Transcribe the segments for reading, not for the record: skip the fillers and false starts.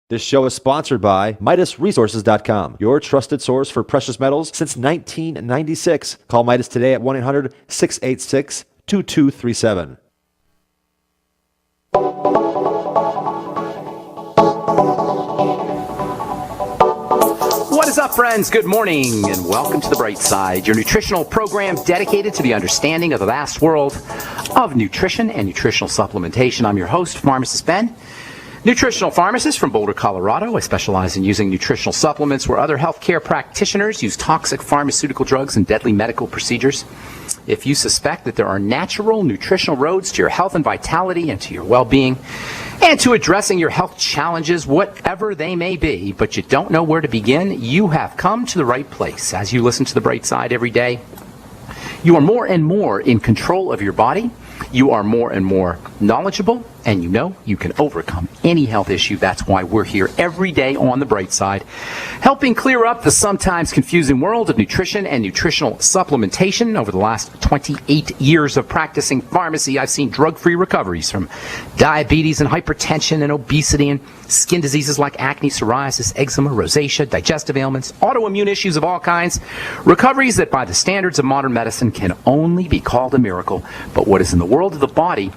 This show is sponsored by MidasResources.com, your trusted source for precious metals since 1996. Call Midas today at 1-800-686-2237. What is up, friends? Good morning, and welcome to The Bright Side, your nutritional program dedicated to the understanding of the vast world of nutrition and nutritional supplementation. I'm your host, Pharmacist Ben, nutritional pharmacist from Boulder, Colorado. I specialize in using nutritional supplements where other healthcare practitioners use toxic pharmaceutical drugs and deadly medical procedures. If you suspect that there are natural nutritional roads to your health and vitality and to your well-being and to addressing your health challenges, whatever they may be, but you don't know where to begin, you have come to the right place. As you listen to The Bright Side every day, you are more and more in control of your body. You are more and more knowledgeable, and you know you can overcome any health issue. That's why we're here every day on The Bright Side, helping clear up the sometimes confusing world of nutrition and nutritional supplementation. Over the last 28 years of practicing pharmacy, I've seen drug-free recoveries from diabetes and hypertension and obesity and skin diseases like acne, psoriasis, eczema, rosacea, digestive ailments, autoimmune issues of all kinds. Recoveries that by the standards of modern medicine can only be called a miracle. But what is in the world of the body,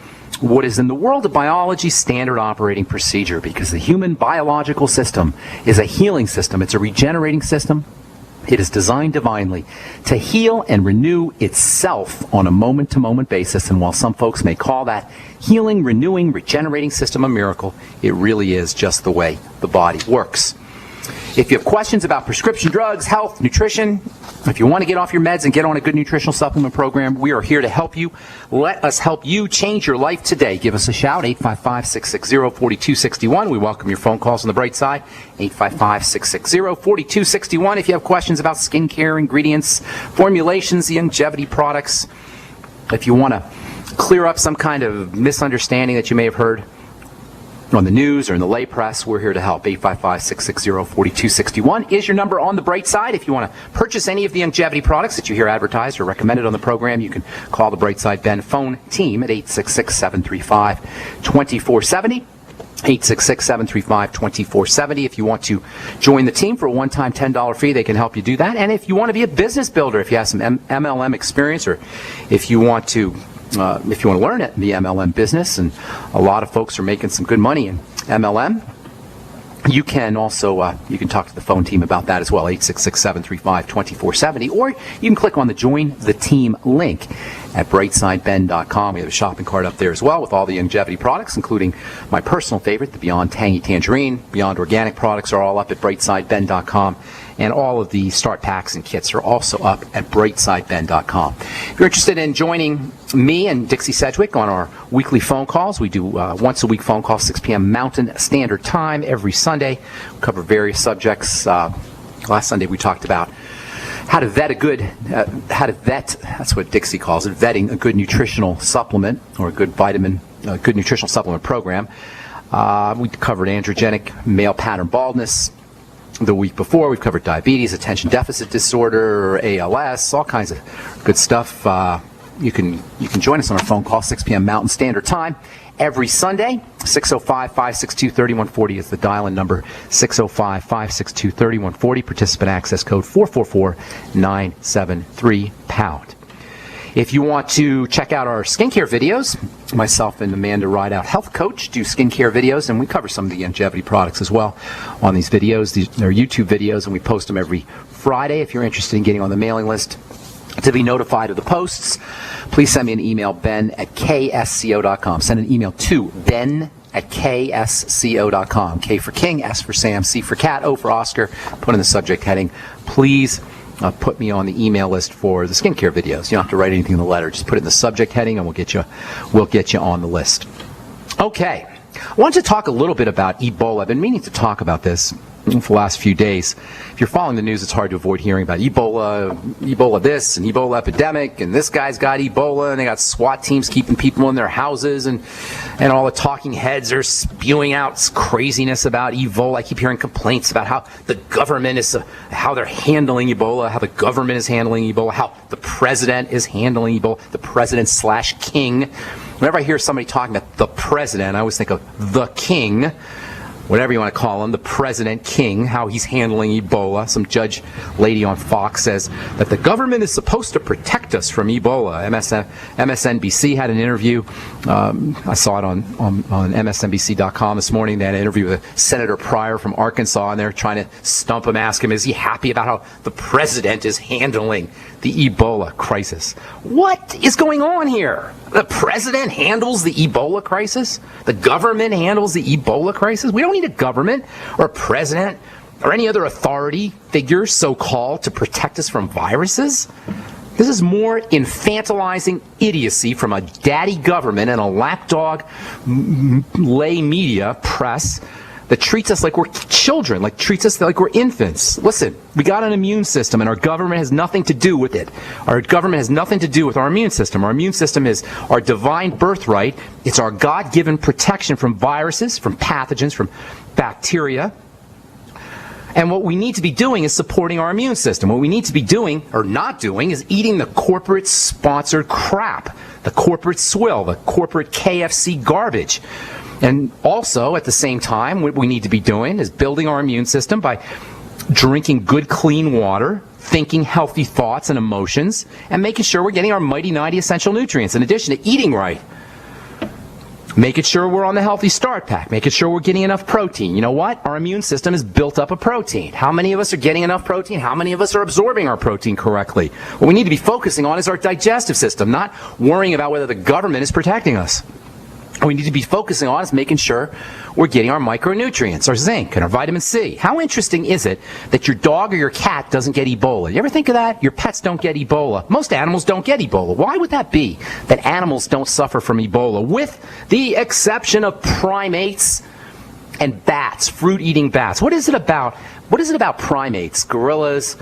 what is in the world of biology, standard operating procedure, because the human biological system is a healing system. It's a regenerating system. It is designed divinely to heal and renew itself on a moment-to-moment basis. And while some folks may call that healing, renewing, regenerating system a miracle, it really is just the way the body works. If you have questions about prescription drugs, health, nutrition, if you want to get off your meds and get on a good nutritional supplement program, we are here to help you. Let us help you change your life today. Give us a shout, 855-660-4261. We welcome your phone calls on The Bright Side, 855-660-4261. If you have questions about skincare, ingredients, formulations, longevity products, if you want to clear up some kind of misunderstanding that you may have heard on the news or in the lay press, we're here to help. 855-660-4261 is your number on The Bright Side. If you want to purchase any of the longevity products that you hear advertised or recommended on the program, you can call the Bright Side Ben phone team at 866-735-2470. 866-735-2470. If you want to join the team for a one-time $10 fee, they can help you do that. And if you want to be a business builder, if you have some MLM experience, or if you want to learn it in the MLM business, and a lot of folks are making some good money in MLM, you can also you can talk to the phone team about that as well, 866-735-2470, or you can click on the Join the Team link at brightsideben.com. We have a shopping cart up there as well with all the longevity products, including my personal favorite, the Beyond Tangy Tangerine. Beyond Organic products are all up at brightsideben.com. And all of the start packs and kits are also up at brightsideben.com. If you're interested in joining me and Dixie Sedgwick on our weekly phone calls, we do once a week phone calls, 6 p.m. Mountain Standard Time every Sunday. We cover various subjects. Last Sunday we talked about how to vet, that's what Dixie calls it, vetting a good nutritional supplement or a good good nutritional supplement program. We covered androgenic male pattern baldness. The week before, we've covered diabetes, attention deficit disorder, ALS, all kinds of good stuff. You can join us on our phone call, 6 p.m. Mountain Standard Time every Sunday. 605-562-3140 is the dial-in number, 605-562-3140. Participant access code 444-973-POUND. If you want to check out our skincare videos, myself and Amanda Rideout, health coach, do skincare videos, and we cover some of the longevity products as well on these videos. They're YouTube videos, and we post them every Friday. If you're interested in getting on the mailing list to be notified of the posts, please send me an email, ben@ksco.com. Send an email to ben@ksco.com. K for King, S for Sam, C for Cat, O for Oscar. Put in the subject heading, please put me on the email list for the skincare videos. You don't have to write anything in the letter. Just put it in the subject heading, and we'll get you on the list. Okay. I wanted to talk a little bit about Ebola. I've been meaning to talk about this for the last few days. If you're following the news, it's hard to avoid hearing about Ebola this and Ebola epidemic, and this guy's got Ebola, and they got SWAT teams keeping people in their houses, and all the talking heads are spewing out craziness about Ebola. I keep hearing complaints about how the government is, how they're handling Ebola, how the government is handling Ebola, how the president is handling Ebola, the president/king. Whenever I hear somebody talking about the president, I always think of the king. whatever you want to call him, the president king, how he's handling Ebola. Some judge lady on Fox says that the government is supposed to protect us from Ebola. MSNBC had an interview. I saw it on MSNBC.com this morning. They had an interview with Senator Pryor from Arkansas, and they're trying to stump him, ask him, is he happy about how the president is handling the Ebola crisis? What is going on here? The president handles the Ebola crisis? The government handles the Ebola crisis? We don't need a government or a president or any other authority figure, so-called, to protect us from viruses. This is more infantilizing idiocy from a daddy government and a lapdog lay media press that treats us like we're children, like treats us like we're infants. Listen, we got an immune system, and our government has nothing to do with it. Our government has nothing to do with our immune system. Our immune system is our divine birthright. It's our God-given protection from viruses, from pathogens, from bacteria. And what we need to be doing is supporting our immune system. What we need to be doing, or not doing, is eating the corporate-sponsored crap, the corporate swill, the corporate KFC garbage. And also, at the same time, what we need to be doing is building our immune system by drinking good, clean water, thinking healthy thoughts and emotions, and making sure we're getting our mighty 90 essential nutrients, in addition to eating right. Making sure we're on the Healthy Start Pack, making sure we're getting enough protein. You know what? Our immune system is built up of protein. How many of us are getting enough protein? How many of us are absorbing our protein correctly? What we need to be focusing on is our digestive system, not worrying about whether the government is protecting us. What we need to be focusing on is making sure we're getting our micronutrients, our zinc, and our vitamin C. How interesting is it that your dog or your cat doesn't get Ebola? You ever think of that? Your pets don't get Ebola. Most animals don't get Ebola. Why would that be, that animals don't suffer from Ebola, with the exception of primates and bats, fruit-eating bats? What is it about primates, gorillas,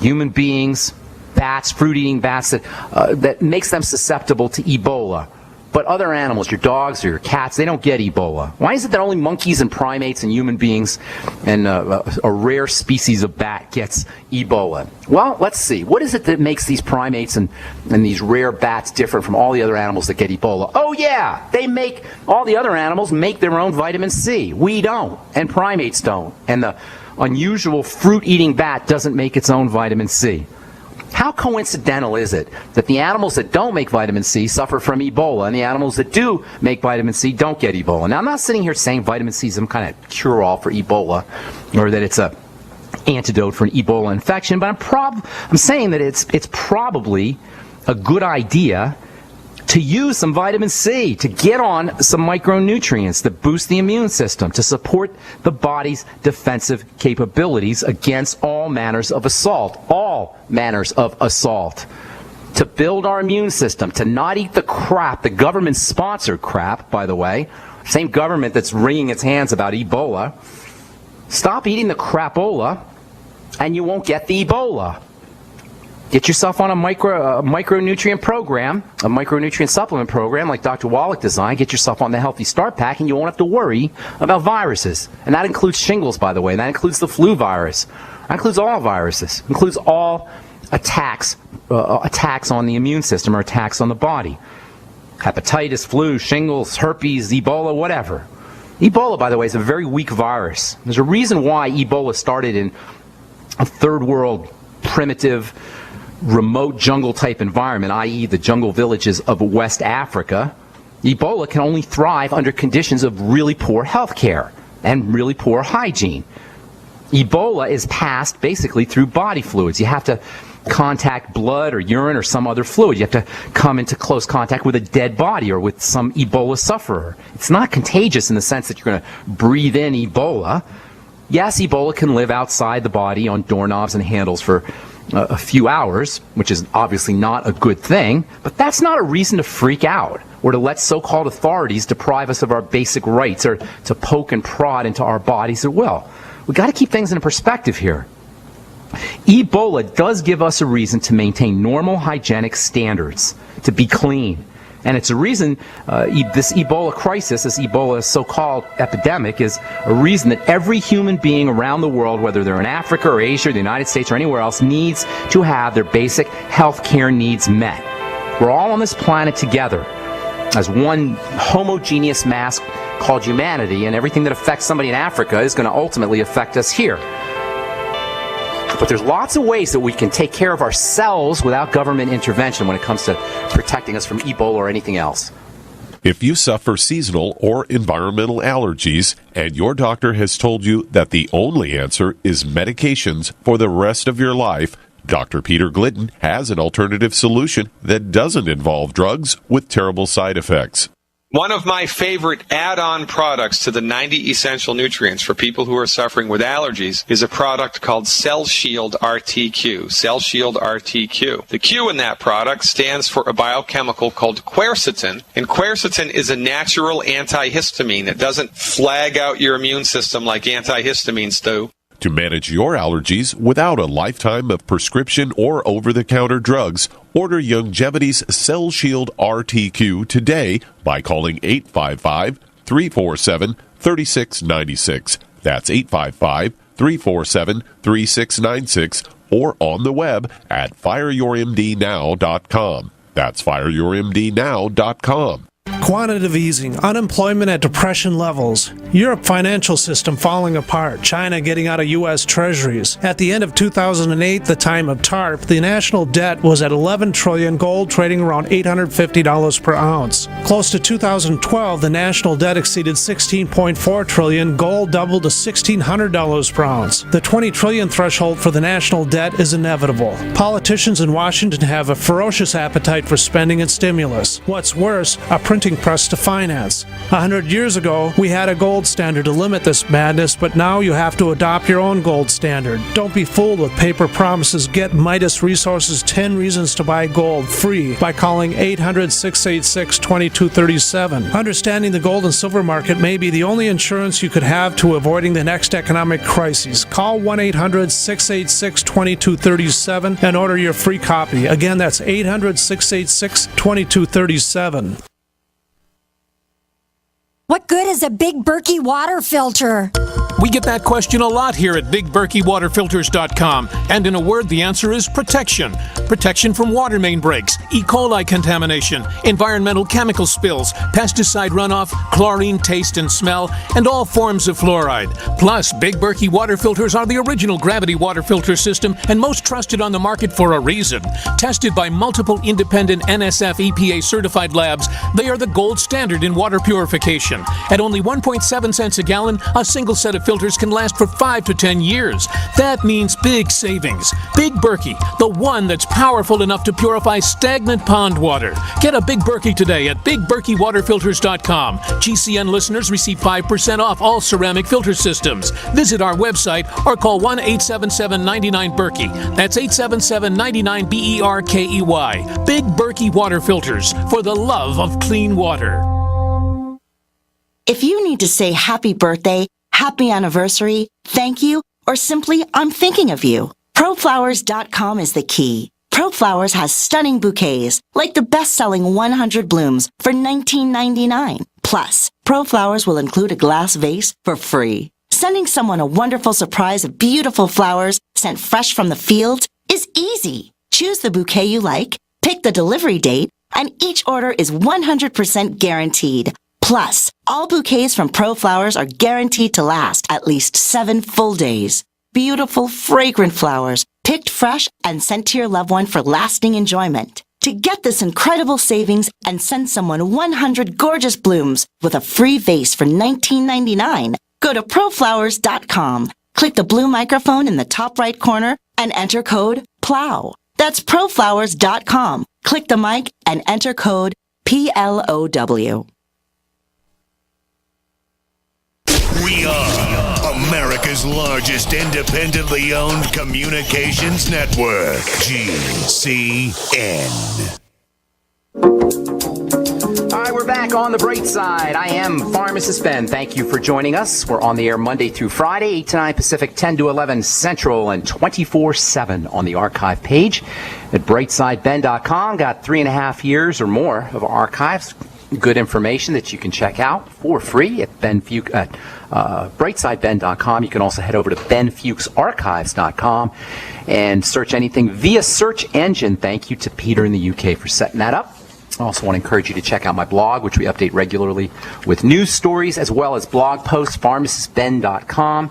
human beings, bats, fruit-eating bats, that makes them susceptible to Ebola? But other animals, your dogs or your cats, they don't get Ebola. Why is it that only monkeys and primates and human beings and a rare species of bat gets Ebola? Well, let's see. What is it that makes these primates and these rare bats different from all the other animals that get Ebola? Oh yeah, all the other animals make their own vitamin C. We don't, and primates don't. And the unusual fruit-eating bat doesn't make its own vitamin C. How coincidental is it that the animals that don't make vitamin C suffer from Ebola, and the animals that do make vitamin C don't get Ebola? Now, I'm not sitting here saying vitamin C is some kind of cure-all for Ebola, or that it's a antidote for an Ebola infection, but I'm saying that it's probably a good idea to use some vitamin C, to get on some micronutrients that boost the immune system, to support the body's defensive capabilities against all manners of assault, to build our immune system, to not eat the crap, the government-sponsored crap, by the way, same government that's wringing its hands about Ebola. Stop eating the crapola, and you won't get the Ebola. Get yourself on a micronutrient program, a micronutrient supplement program like Dr. Wallach designed. Get yourself on the Healthy Start Pack, and you won't have to worry about viruses. And that includes shingles, by the way. And that includes the flu virus. That includes all viruses. It includes all attacks on the immune system or attacks on the body. Hepatitis, flu, shingles, herpes, Ebola, whatever. Ebola, by the way, is a very weak virus. There's a reason why Ebola started in a third world, primitive, remote jungle-type environment, i.e. the jungle villages of West Africa. Ebola can only thrive under conditions of really poor health care and really poor hygiene. Ebola is passed basically through body fluids. You have to contact blood or urine or some other fluid. You have to come into close contact with a dead body or with some Ebola sufferer. It's not contagious in the sense that you're going to breathe in Ebola. Yes, Ebola can live outside the body on doorknobs and handles for a few hours, which is obviously not a good thing, but that's not a reason to freak out or to let so-called authorities deprive us of our basic rights or to poke and prod into our bodies at will. We've got to keep things in perspective here. Ebola does give us a reason to maintain normal hygienic standards, to be clean. And it's a reason this Ebola crisis, this Ebola so-called epidemic, is a reason that every human being around the world, whether they're in Africa or Asia or the United States or anywhere else, needs to have their basic health care needs met. We're all on this planet together. as one homogeneous mass called humanity, and everything that affects somebody in Africa is going to ultimately affect us here. But there's lots of ways that we can take care of ourselves without government intervention when it comes to protecting us from Ebola or anything else. If you suffer seasonal or environmental allergies and your doctor has told you that the only answer is medications for the rest of your life, Dr. Peter Glidden has an alternative solution that doesn't involve drugs with terrible side effects. One of my favorite add-on products to the 90 essential nutrients for people who are suffering with allergies is a product called Cell Shield RTQ. Cell Shield RTQ. The Q in that product stands for a biochemical called quercetin, and quercetin is a natural antihistamine. It doesn't flag out your immune system like antihistamines do. To manage your allergies without a lifetime of prescription or over-the-counter drugs, order Youngevity's Cell Shield RTQ today by calling 855-347-3696. That's 855-347-3696 or on the web at fireyourmdnow.com. That's fireyourmdnow.com. Quantitative easing, unemployment at depression levels, Europe financial system falling apart, China getting out of U.S. treasuries. At the end of 2008, the time of TARP, the national debt was at $11 trillion, gold trading around $850 per ounce. Close to 2012, the national debt exceeded $16.4 trillion, gold doubled to $1,600 per ounce. The $20 trillion threshold for the national debt is inevitable. Politicians in Washington have a ferocious appetite for spending and stimulus. What's worse, a printing press to finance. 100 years ago, we had a gold standard to limit this madness, but now you have to adopt your own gold standard. Don't be fooled with paper promises. Get Midas Resources 10 Reasons to Buy Gold free by calling 800-686-2237. Understanding the gold and silver market may be the only insurance you could have to avoiding the next economic crisis. Call 1-800-686-2237 and order your free copy. Again, that's 800-686-2237. What good is a Big Berkey water filter? We get that question a lot here at BigBerkeyWaterFilters.com, and in a word, the answer is protection. Protection from water main breaks, E. coli contamination, environmental chemical spills, pesticide runoff, chlorine taste and smell, and all forms of fluoride. Plus, Big Berkey water filters are the original gravity water filter system and most trusted on the market for a reason. Tested by multiple independent NSF EPA certified labs, they are the gold standard in water purification. At only 1.7 cents a gallon, a single set of filters can last for 5 to 10 years. That means big savings. Big Berkey, the one that's powerful enough to purify stagnant pond water. Get a Big Berkey today at BigBerkeyWaterFilters.com. GCN listeners receive 5% off all ceramic filter systems. Visit our website or call 1-877-99-BERKEY. That's 877-99-BERKEY. Big Berkey Water Filters, for the love of clean water. If you need to say happy birthday, happy anniversary, thank you, or simply I'm thinking of you, ProFlowers.com is the key. ProFlowers has stunning bouquets, like the best-selling 100 blooms for $19.99. Plus, ProFlowers will include a glass vase for free. Sending someone a wonderful surprise of beautiful flowers sent fresh from the field is easy. Choose the bouquet you like, pick the delivery date, and each order is 100% guaranteed. Plus, all bouquets from ProFlowers are guaranteed to last at least 7 full days. Beautiful, fragrant flowers, picked fresh and sent to your loved one for lasting enjoyment. To get this incredible savings and send someone 100 gorgeous blooms with a free vase for $19.99, go to ProFlowers.com. Click the blue microphone in the top right corner and enter code PLOW. That's ProFlowers.com. Click the mic and enter code PLOW. We are America's largest independently owned communications network, GCN. All right, we're back on the bright side. I am Pharmacist Ben. Thank you for joining us. We're on the air Monday through Friday, 8 to 9 Pacific, 10 to 11 Central, and 24/7 on the archive page at brightsideben.com. Got 3.5 years or more of archives. Good information that you can check out for free at brightsideben.com. You can also head over to benfuchsarchives.com and search anything via search engine. Thank you to Peter in the UK for setting that up. I also want to encourage you to check out my blog, which we update regularly with news stories as well as blog posts, pharmacistben.com.